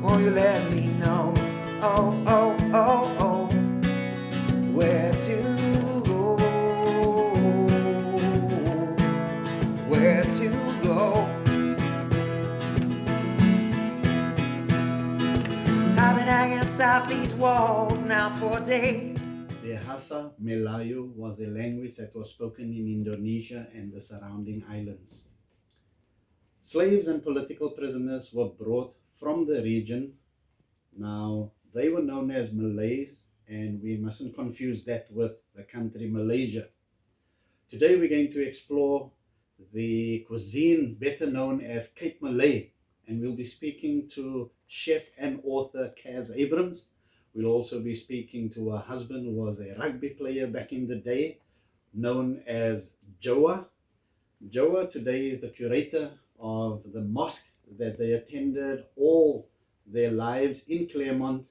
Won't you let me know? Oh, oh, oh, oh, where to go? Where to go? I've been hanging inside these walls now for a day. The Bahasa Melayu was a language that was spoken in Indonesia and the surrounding islands. Slaves and political prisoners were brought from the region. Now, they were known as Malays, and we mustn't confuse that with the country Malaysia. Today, we're going to explore the cuisine better known as Cape Malay, and we'll be speaking to chef and author Cass Abrahams. We'll also be speaking to her husband, who was a rugby player back in the day, known as Jowa. Jowa today is the curator of the mosque that they attended all their lives in Claremont,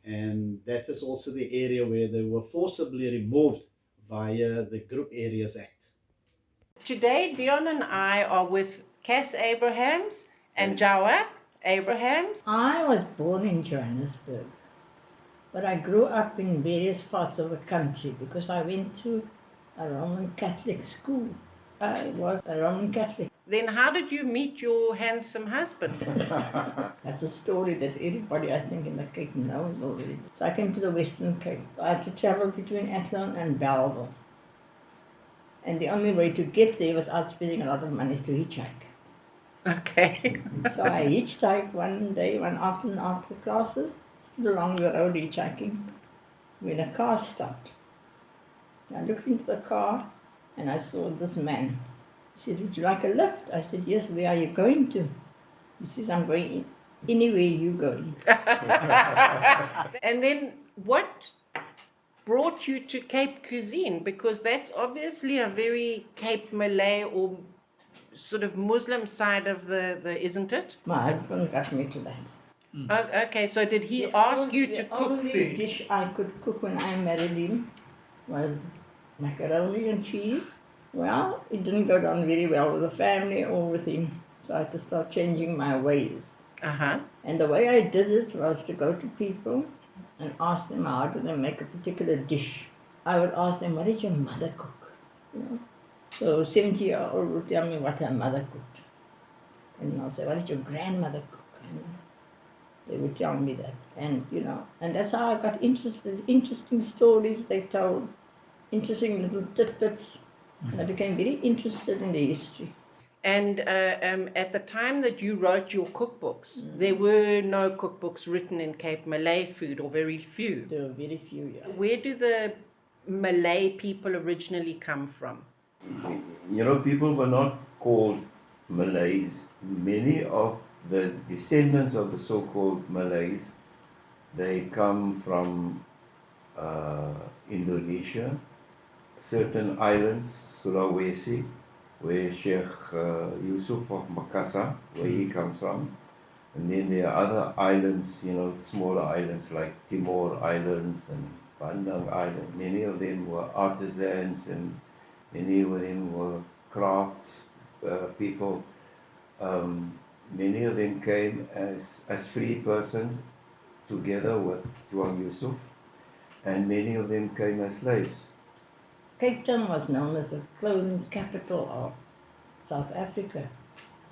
and that is also the area where they were forcibly removed via the Group Areas Act. Today, Dion and I are with Cass Abrahams and Jowa Abrahams. I was born in Johannesburg, but I grew up in various parts of the country because I went to a Roman Catholic school. I was a Roman Catholic. Then how did you meet your handsome husband? That's a story that everybody, I think, in the Cape knows already. So I came to the Western Cape. I had to travel between Athlone and Bellville. And the only way to get there without spending a lot of money is to hitchhike. Okay. So I hitchhiked one day, one afternoon after classes, stood along the road hitchhiking, when a car stopped. I looked into the car and I saw this man. He said, "Would you like a lift?" I said, "Yes, where are you going to?" He says, "I'm going anywhere you go." And then what brought you to Cape Cuisine? Because that's obviously a very Cape Malay or sort of Muslim side of the isn't it? My husband got me to that. Oh, okay, so did he ask you to cook The only food? dish I could cook when I married him was macaroni and cheese. Well, it didn't go down very well with the family or with him, so I had to start changing my ways. Uh-huh. And the way I did it was to go to people and ask them how do they make a particular dish. I would ask them, "What did your mother cook?" You know? So 70-year-old would tell me what her mother cooked. And I'll say, "What did your grandmother cook?" And they would tell me that. And, and that's how I got interested. Interesting stories they told, interesting little tidbits. And I became very interested in the history. And at the time that you wrote your cookbooks, there were no cookbooks written in Cape Malay food, or very few. There were very few, yeah. Where do the Malay people originally come from? People were not called Malays. Many of the descendants of the so-called Malays, they come from Indonesia, certain islands, Sulawesi, where Sheikh Yusuf of Makassar, where he comes from. And then there are other islands, smaller islands like Timor Islands and Bandang Islands. Many of them were artisans and many of them were crafts people. Many of them came as free persons together with Tuan Yusuf, and many of them came as slaves. Cape Town was known as the clothing capital of South Africa.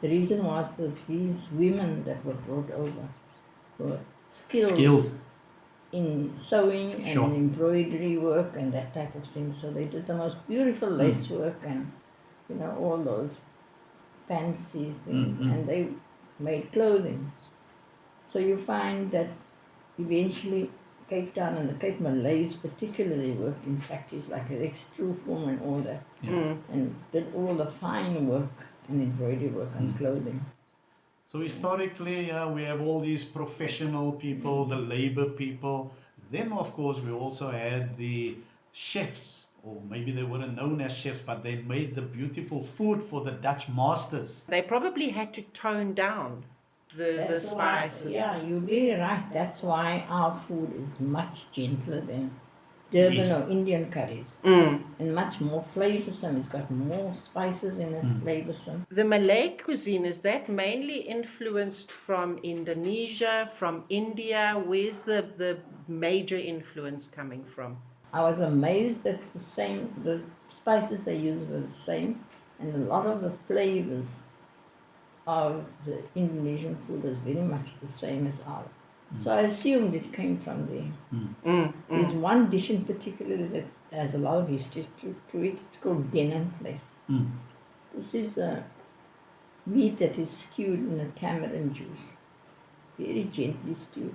The reason was that these women that were brought over were skilled in sewing and embroidery work and that type of thing. So they did the most beautiful lace work and, all those fancy things. And they made clothing. So you find that eventually Cape Town and the Cape Malays particularly worked in factories like Extruform and all that, and did all the fine work and embroidery work on clothing. So historically, we have all these professional people, the labor people. Then, of course, we also had the chefs, or maybe they weren't known as chefs, but they made the beautiful food for the Dutch masters. They probably had to tone down the spices. Yeah, you're really right. That's why our food is much gentler than Durban East. or Indian curries. Mm. And much more flavoursome. It's got more spices in it, flavoursome. The Malay cuisine, is that mainly influenced from Indonesia, from India? Where's the major influence coming from? I was amazed that the spices they used were the same, and a lot of the flavours of the Indonesian food was very much the same as ours. So I assumed it came from there. There's one dish in particular that has a lot of history to it. It's called denningvleis. This is a meat that is stewed in a tamarind juice, very gently stewed.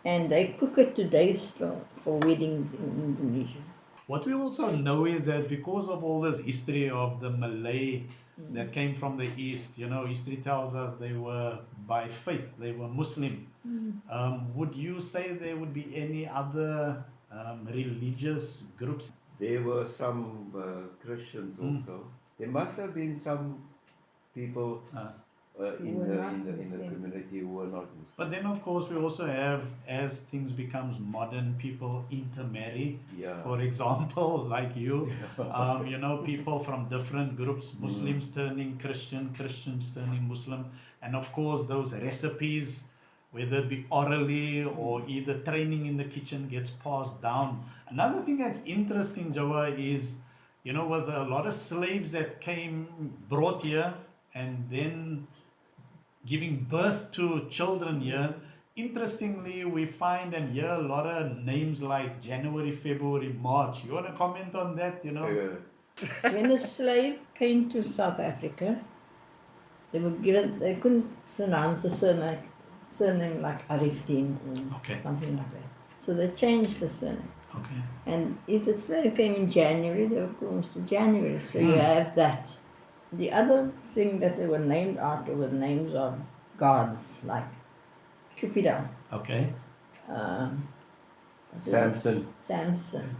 And they cook it today still for weddings in Indonesia. What we also know is that because of all this history of the Malay that came from the East, history tells us they were by faith, they were Muslim. Would you say there would be any other religious groups? There were some Christians also. There must have been some people in were the not in the Muslim. community who were not Muslim. But then, of course, we also have, as things becomes modern, people intermarry. Yeah. For example, like you, people from different groups, Muslims turning Christian, Christians turning Muslim, and of course those recipes, whether it be orally or either training in the kitchen, gets passed down. Another thing that's interesting, Jowa, is with a lot of slaves that brought here, and then giving birth to children here. Interestingly, we find and hear a lot of names like January, February, March. You want to comment on that? When a slave came to South Africa, they couldn't pronounce the surname like Arifdin or something like that. So they changed the surname. Okay. And if the slave came in January, they were called Mr. January. So you have that. The other thing that they were named after were names of gods like Cupidon, Okay. Samson.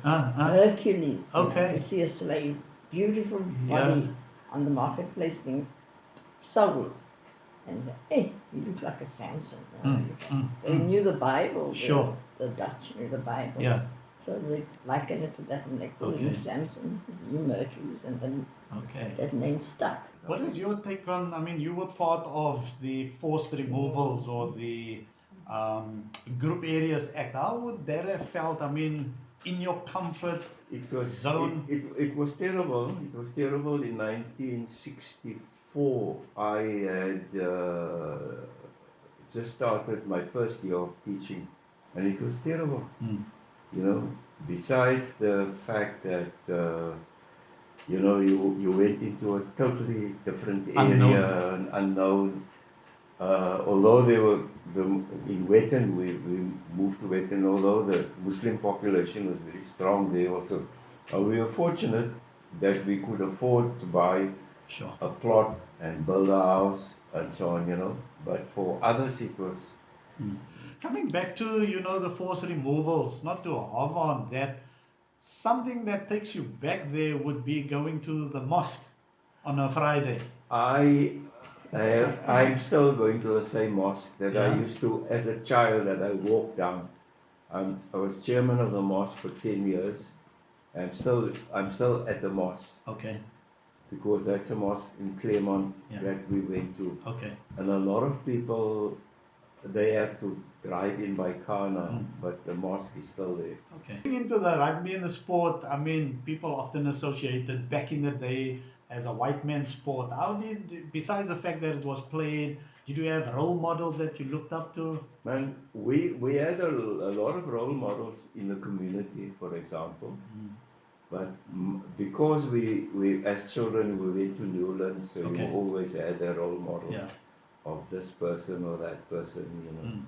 Hercules. Okay. You see a slave, beautiful body on the marketplace being sold. And hey, he looks like a Samson. They knew the Bible. Sure. The Dutch knew the Bible. Yeah. So they liken it to that and they call him Samson, Hercules, and then that name stuck. What is your take on, you were part of the forced removals or the Group Areas Act. How would that have felt, in your comfort zone? It was terrible. It was terrible in 1964. I had just started my first year of teaching, and it was terrible. Besides the fact that you went into a totally different area, unknown. Although in Wetton, we moved to Wetton, although the Muslim population was very strong there also. We were fortunate that we could afford to buy a plot and build a house and so on, but for others it was... Coming back to, the forced removals, not to harp on that, something that takes you back there would be going to the mosque on a Friday. I'm still going to the same mosque that I used to as a child that I walked down. I was chairman of the mosque for 10 years. I'm still at the mosque. Okay. Because that's a mosque in Claremont that we went to. Okay. And a lot of people, they have to drive in by car now, but the mosque is still there. Okay. Into the rugby and the sport, people often associated back in the day as a white man's sport. Besides the fact that it was played, did you have role models that you looked up to? Man, we had a lot of role models in the community, for example. But because we as children we went to Newlands, so you always had a role model of this person or that person,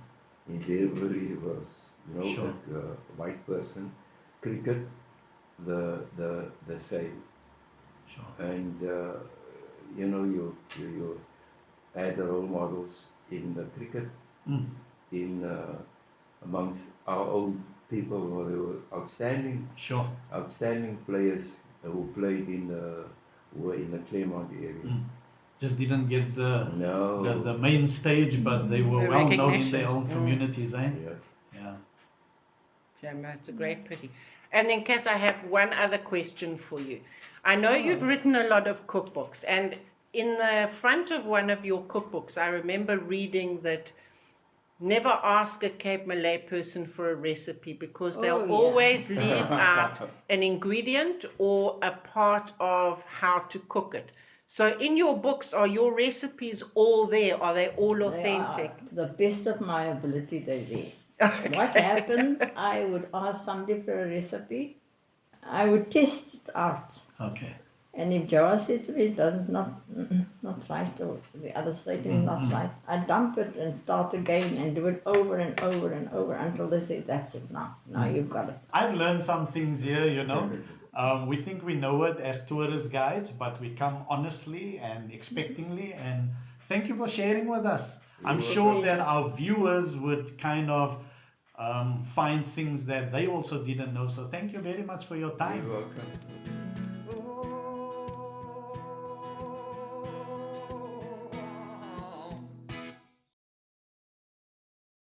In Delbury was, like a white person. Cricket, the same. Sure. And you had the role models in the cricket, in amongst our own people who were outstanding players who played were in the Claremont area. Just didn't get the main stage, but they were well known in their own communities, eh? Yeah. Yeah, no, it's a great pity. And then, Cass, I have one other question for you. I know you've written a lot of cookbooks, and in the front of one of your cookbooks, I remember reading that never ask a Cape Malay person for a recipe because they'll always leave out an ingredient or a part of how to cook it. So in your books, are your recipes all there? Are they all authentic? They are, to the best of my ability, they're there. What happens, I would ask somebody for a recipe, I would test it out. Okay. And if Jowa said to me, it doesn't not right, or the other statement is not right, I dump it and start again and do it over and over and over until they say, that's it now. Now you've got it. I've learned some things here, you know. We think we know it as tourist guides, but we come honestly and expectingly. And thank you for sharing with us. I'm sure that our viewers would kind of find things that they also didn't know. So thank you very much for your time. You're welcome.